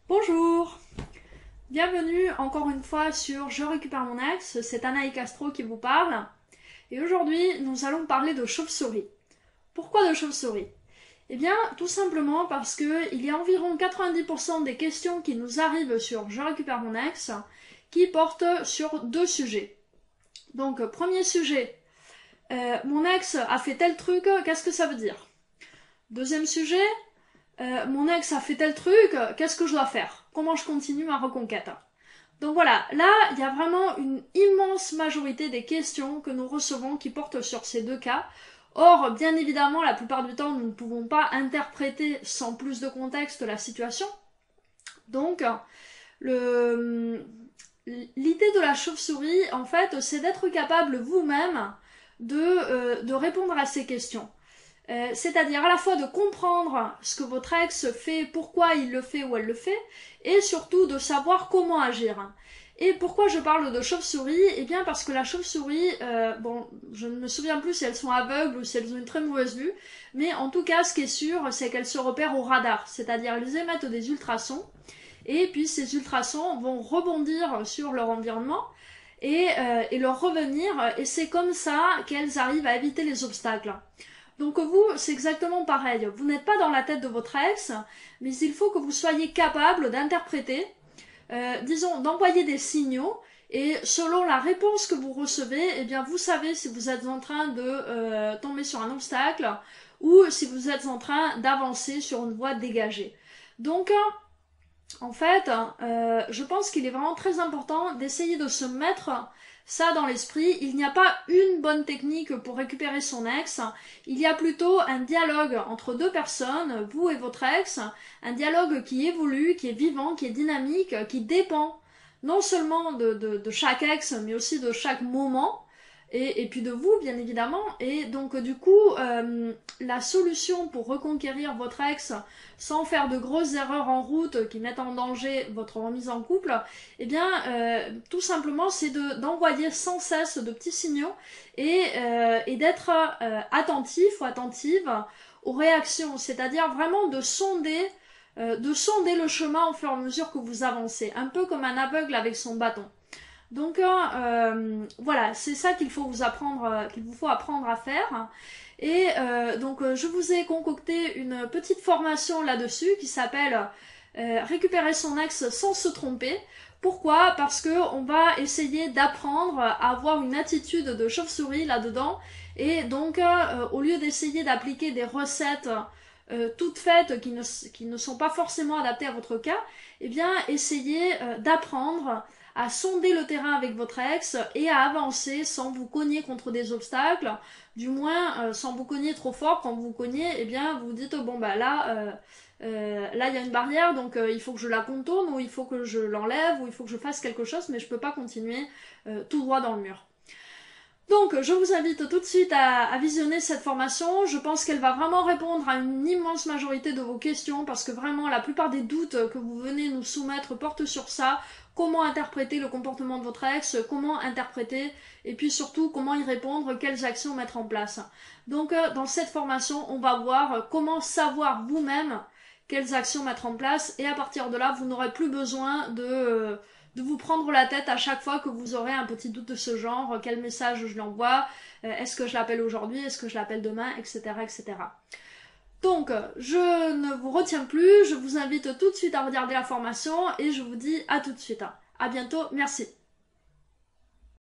Bonjour, bienvenue encore une fois sur Je récupère mon ex, c'est Anaï Castro qui vous parle. Et aujourd'hui, nous allons parler de chauve-souris. Pourquoi de chauve-souris? Eh bien, tout simplement parce que il y a environ 90% des questions qui nous arrivent sur Je récupère mon ex qui portent sur deux sujets. Donc, premier sujet, mon ex a fait tel truc, qu'est-ce que ça veut dire? Deuxième sujet, mon ex a fait tel truc, qu'est-ce que je dois faire? Comment je continue ma reconquête? Donc voilà, là, il y a vraiment une immense majorité des questions que nous recevons qui portent sur ces deux cas. Or, bien évidemment, la plupart du temps, nous ne pouvons pas interpréter sans plus de contexte la situation. Donc, l'idée de la chauve-souris, en fait, c'est d'être capable vous-même de répondre à ces questions. C'est-à-dire à la fois de comprendre ce que votre ex fait, pourquoi il le fait ou elle le fait, et surtout de savoir comment agir. Et pourquoi je parle de chauve-souris? Eh bien parce que la chauve-souris, bon, je ne me souviens plus si elles sont aveugles ou si elles ont une très mauvaise vue, mais en tout cas, ce qui est sûr, c'est qu'elles se repèrent au radar, c'est-à-dire elles émettent des ultrasons, et puis ces ultrasons vont rebondir sur leur environnement, et leur revenir, et c'est comme ça qu'elles arrivent à éviter les obstacles. Donc vous, c'est exactement pareil. Vous n'êtes pas dans la tête de votre ex, mais il faut que vous soyez capable d'interpréter, disons, d'envoyer des signaux, et selon la réponse que vous recevez, eh bien vous savez si vous êtes en train de tomber sur un obstacle ou si vous êtes en train d'avancer sur une voie dégagée. Donc, en fait, je pense qu'il est vraiment très important d'essayer de se mettre ça dans l'esprit. Il n'y a pas une bonne technique pour récupérer son ex, il y a plutôt un dialogue entre deux personnes, vous et votre ex, un dialogue qui évolue, qui est vivant, qui est dynamique, qui dépend non seulement de chaque ex, mais aussi de chaque moment, et puis de vous, bien évidemment. Et donc, du coup, la solution pour reconquérir votre ex sans faire de grosses erreurs en route qui mettent en danger votre remise en couple, eh bien, tout simplement, c'est d'envoyer sans cesse de petits signaux et d'être attentif ou attentive aux réactions, c'est-à-dire vraiment de sonder le chemin au fur et à mesure que vous avancez, un peu comme un aveugle avec son bâton. Donc voilà, c'est ça qu'il faut vous apprendre, qu'il vous faut apprendre à faire. Et donc je vous ai concocté une petite formation là-dessus qui s'appelle Récupérer son ex sans se tromper. Pourquoi? Parce que on va essayer d'apprendre à avoir une attitude de chauve-souris là-dedans. Et donc au lieu d'essayer d'appliquer des recettes toutes faites qui ne sont pas forcément adaptées à votre cas, eh bien essayez d'apprendre à sonder le terrain avec votre ex et à avancer sans vous cogner contre des obstacles, du moins sans vous cogner trop fort. Quand vous vous cognez, eh bien vous dites bon bah là là il y a une barrière, donc il faut que je la contourne, ou il faut que je l'enlève, ou il faut que je fasse quelque chose, mais je peux pas continuer tout droit dans le mur. Donc, je vous invite tout de suite à visionner cette formation. Je pense qu'elle va vraiment répondre à une immense majorité de vos questions, parce que vraiment, la plupart des doutes que vous venez nous soumettre portent sur ça. Comment interpréter le comportement de votre ex, comment interpréter, et puis surtout, comment y répondre, quelles actions mettre en place. Donc, dans cette formation, on va voir comment savoir vous-même quelles actions mettre en place, et à partir de là, vous n'aurez plus besoin de vous prendre la tête à chaque fois que vous aurez un petit doute de ce genre, quel message je lui envoie, est-ce que je l'appelle aujourd'hui, est-ce que je l'appelle demain, etc., etc. Donc, je ne vous retiens plus, je vous invite tout de suite à regarder la formation et je vous dis à tout de suite. À bientôt, merci.